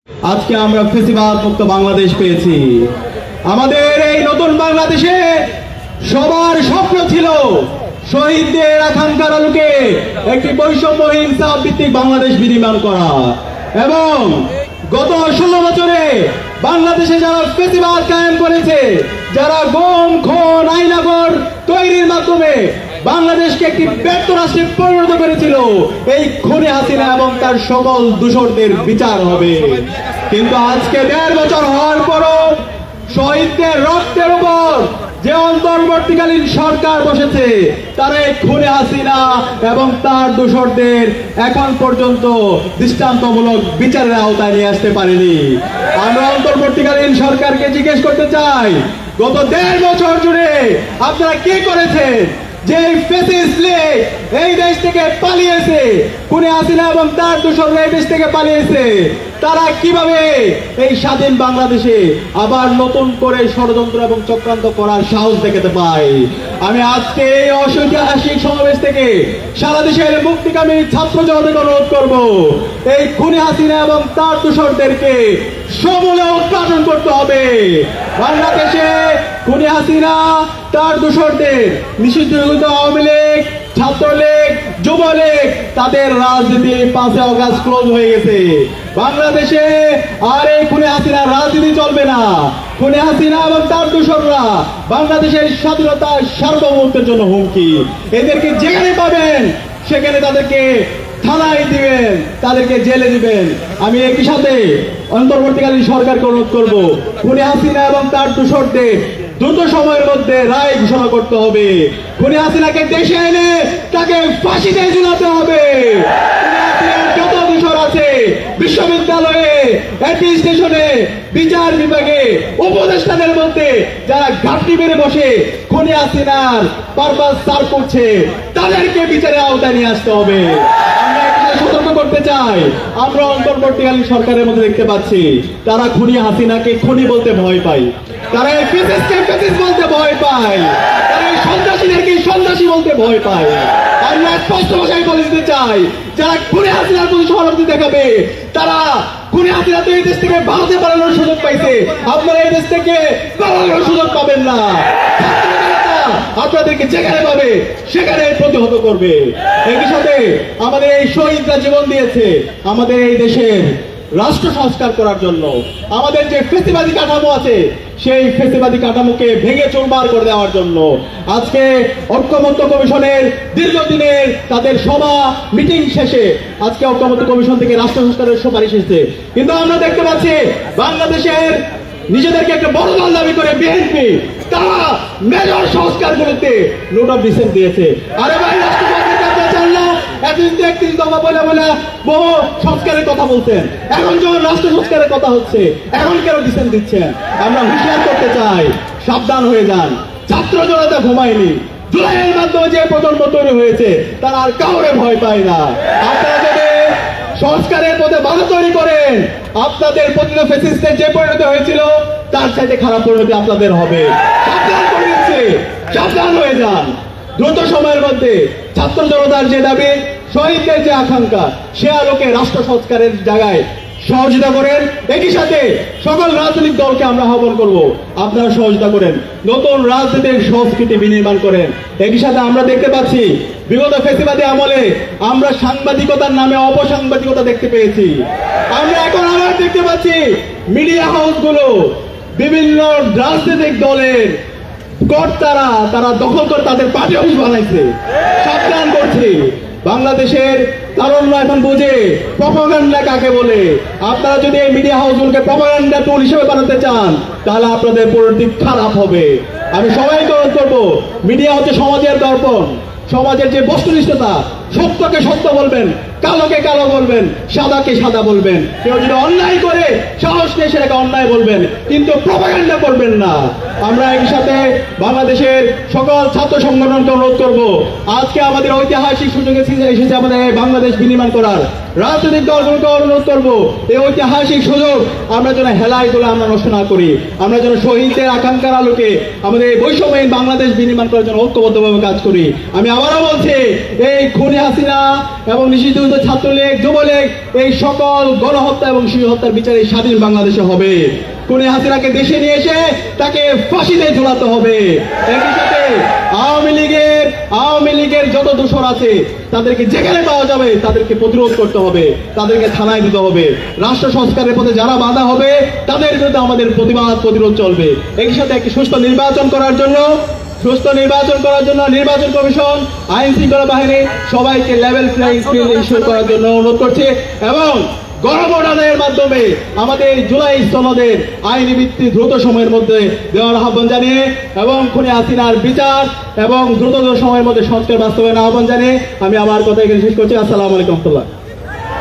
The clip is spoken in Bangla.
আজকে আমরা ফেসিবাদ মুক্ত বাংলাদেশ পেয়েছি। আমাদের এই নতুন বাংলাদেশে সবার স্বপ্ন ছিল শহীদদের আকাঙ্ক্ষার আলোকে একটি বৈষম্যহীন ইনসাফ ভিত্তিক বাংলাদেশ বিনির্মাণ করা, এবং গত 16 বছরে বাংলাদেশে যারা ফেসিবাদ কায়েম করেছে, যারা গুম খুন আইনাগর তৈরির মাধ্যমে বাংলাদেশকে একটি ব্যর্থ রাষ্ট্রে পরিণত করেছিল, এই খুনি হাসিনা এবং তার সকল দূষরদের বিচার হবে। কিন্তু আজকে 1.5 বছর হওয়ার পরও শহীদদের রক্তের উপর যে অন্তর্বর্তীকালীন সরকার বসেছে, তারা এই খুনি হাসিনা এবং তার দূষরদের এখন পর্যন্ত দৃষ্টান্তমূলক বিচারের আওতায় নিয়ে আসতে পারেনি। আমরা অন্তর্বর্তীকালীন সরকারকে জিজ্ঞেস করতে চাই, গত 1.5 বছর জুড়ে আপনারা কি করেছেন? যে ফ্যাসিস্ট লীগ এই দেশ থেকে পালিয়েছে, খুনি হাসিনা এবং তার দূষররা এই দেশ থেকে পালিয়েছে, তারা কিভাবে এই স্বাধীন বাংলাদেশে আবার নতুন করে ষড়যন্ত্র এবং চক্রান্ত করার সাহস দেখাতে পায়? আমি আজকে এই ঐতিহাসিক সমাবেশ থেকে সারা দেশের মুক্তিকামী ছাত্র জনতাকে অনুরোধ করব, এই খুনি হাসিনা এবং তার দূষরদেরকে সমূলে উৎপাদন করতে হবে। বাংলাদেশে খুনি হাসিনা তার দূষরদের নিষিদ্ধ আওয়ামী লীগ, ছাত্রলীগ, যুবলীগ, তাদের রাজনীতি 5 আগস্ট ক্লোজ হয়ে গেছে। বাংলাদেশে আর এই খুনি হাসিনার রাজনীতি চলবে না। খুনি হাসিনা এবং তার দূষররা বাংলাদেশের স্বাধীনতা সার্বভৌমত্বের জন্য হুমকি। এদেরকে যেখানে পাবেন সেখানে তাদেরকে থানায় দিবেন, তাদেরকে জেলে দিবেন। আমি একই সাথে অন্তর্বর্তীকালীন সরকারকে অনুরোধ করব, খুনি হাসিনা এবং তার দূষরদের দ্রুত সময়ের মধ্যে রায় ঘোষণা করতে হবে। খুনি হাসিনাকে দেশে এনে তাকে ফাঁসিতে ঝুলাতে হবে। যত দূষর আছে বিশ্ববিদ্যালয়ে, এপি স্টেশনে, বিচার বিভাগে, উপদেষ্টাদের মধ্যে যারা ঘাটতি মেরে বসে খুনি হাসিনার পারপাস সার্ভ করছে, তাদেরকে বিচারের আওতায় নিয়ে আসতে হবে। সতর্ক করতে চাই, আমরা অন্তর্বর্তীকালীন সরকারের মধ্যে দেখতে পাচ্ছি তারা খুনি হাসিনাকে খুনি বলতে ভয় পায়, তারা এই ফ্যাসিস্টকে ফ্যাসিস্ট বলতে ভয় পায়, তারা এই সন্ত্রাসীদেরকে সন্ত্রাসী বলতে ভয় পায়। আমরা স্পষ্ট ভাষায় বলে দিতে চাই, যারা খুনি হাসিনার প্রতি সহানুভূতি দেখাবে, তারা খুনি হাসিনা তো এই দেশ থেকে ভারতে পালানোর সুযোগ পাইছে, আপনারা এই দেশ থেকে পালানোর সুযোগ পাবেন না। আপনাদেরকে যেখানে পাবে সেখানে প্রতিহত করবে। একই সাথে আমাদের এই শহীদরা জীবন দিয়েছে আমাদের এই দেশের রাষ্ট্র সংস্কার করার জন্য। আমাদের যে ফ্যাসিবাদী কাঠামো আছে, সেই ফ্যাসিবাদী কাঠামোকে ভেঙে চুরমার করে দেওয়ার জন্য আজকে ঐক্যমত্য কমিশনের দীর্ঘদিনের তাদের সভা মিটিং শেষে আজকে ঐক্যমত্য কমিশন থেকে রাষ্ট্র সংস্কারের সুপারিশ এসেছে। কিন্তু আমরা দেখতে পাচ্ছি বাংলাদেশের নিজেদেরকে একটা বড় দল দাবি করে বিএনপি, তারা মেজর সংস্কার করতে নোট অফ ডিসেন্ট দিয়েছে। আরে ভাই, রাষ্ট্র সংস্কার চান না, এতদিন 31 দফা বলে বলে বহু সংস্কারের কথা বলছেন, এখন যখন রাষ্ট্র সংস্কারের কথা হচ্ছে এখন কেন ডিসেন্ট দিচ্ছেন? আমরা হুঁশিয়ার করতে চাই, সাবধান হয়ে যান। ছাত্র জনতা ঘুমায়নি, জুলাইয়ের মাধ্যমে যে প্রজন্ম তৈরি হয়েছে তারা আর কাউরে ভয় পায় না। আপনারা যদি সংস্কারের পথে বাধা তৈরি করেন, আপনাদের প্রতিটি ফ্যাসিস্টের যে পরিণতি হয়েছিল তার চাইতে খারাপ পরিণতি আপনাদের হবে। সাবধান করে দিচ্ছে, সাবধান হয়ে যান। দ্রুত সময়ের মধ্যে ছাত্র জনতার যে দাবি, শহীদদের যে আকাঙ্ক্ষা, সে আলোকে রাষ্ট্র সংস্কারের জায়গায় সহযোগিতা করেন। একই সাথে সকল রাজনৈতিক দলকে আমরা আহ্বান করব, আপনারা সহযোগিতা করেন, নতুন রাজনীতির সংস্কৃতি বিনির্মাণ করেন। একই সাথে আমরা দেখতে পাচ্ছি বিগত ফ্যাসিবাদী আমলে আমরা সাংবাদিকতার নামে অপসাংবাদিকতা দেখতে পেয়েছি। আমরা এখন আবার দেখতে পাচ্ছি মিডিয়া হাউসগুলো বিভিন্ন রাজনৈতিক দলের কর্তারা তারা দখল করে তাদের পার্টি অফিস বানাইছে। সাবধান করছি, বাংলাদেশের তারুণরা এখন বুঝে প্রপাগান্ডা কাকে বলে। আপনারা যদি এই মিডিয়া হাউসগুলোকে প্রপাগান্ডা টুল হিসেবে বানাতে চান, তাহলে আপনাদের পরিণতি খারাপ হবে। আমি সবাইকে অনুরোধ করবো, মিডিয়া হচ্ছে সমাজের দর্পণ, সমাজের যে বস্তুনিষ্ঠতা, সত্যকে সত্য বলবেন, কালোকে কালো বলবেন, সাদাকে সাদা বলবেন। কেউ যদি অন্যায় করে সাহস নিয়ে সেটাকে অন্যায় বলবেন, কিন্তু প্রপাগান্ডা করবেন না। আমরা একই সাথে বাংলাদেশের সকল ছাত্র সংগঠনকে অনুরোধ করব, আজকে আমাদের ঐতিহাসিক সুযোগ এসেছে আমাদের বাংলাদেশ বিনির্মাণ করার। রাজনৈতিক দলগুলোকে অনুরোধ করবো এই ঐতিহাসিক সুযোগ আমরা যেন হেলায় তোলে আমরা নষ্ট না করি, আমরা যেন শহীদদের আকাঙ্ক্ষার আলোকে আমাদের এই বৈষম্যহীন বাংলাদেশ বিনির্মাণ করার জন্য ঐক্যবদ্ধভাবে কাজ করি। আমি আবারও বলছি, এই খুনি হাসিনা এবং নিষিদ্ধ ছাত্রলীগ, যুবলীগ, এই সকল গণহত্যা এবং শিশু হত্যার বিচার এই স্বাধীন বাংলাদেশে হবে। খুনি হাসিনাকে দেশে নিয়ে এসে তাকে ফাঁসিতে ঝোলাতে হবে। একই সাথে আওয়ামী লীগের যত দোষর আছে তাদেরকে যেখানে পাওয়া যাবে তাদেরকে প্রতিরোধ করতে হবে, তাদেরকে থানায় দিতে হবে। রাষ্ট্র সংস্কারের পথে যারা বাধা হবে তাদের বিরুদ্ধে আমাদের প্রতিরোধ চলবে। একই সাথে একটি সুষ্ঠু নির্বাচন করার জন্য নির্বাচন কমিশন, আইন শৃঙ্খলা বাহিনী সবাইকে লেভেল প্লেইং ফিল্ড ইনশিওর করার জন্য অনুরোধ করছে এবং গণভোট আদায়ের মাধ্যমে আমাদের জুলাই সনদের আইনি ভিত্তি দ্রুত সময়ের মধ্যে দেওয়ার আহ্বান জানিয়ে এবং খুনি হাসিনার বিচার এবং দ্রুত সময়ের মধ্যে সংস্কার বাস্তবায়নের আহ্বান জানিয়ে আমি আমার কথা এখানে শেষ করছি। আসসালামু আলাইকুম।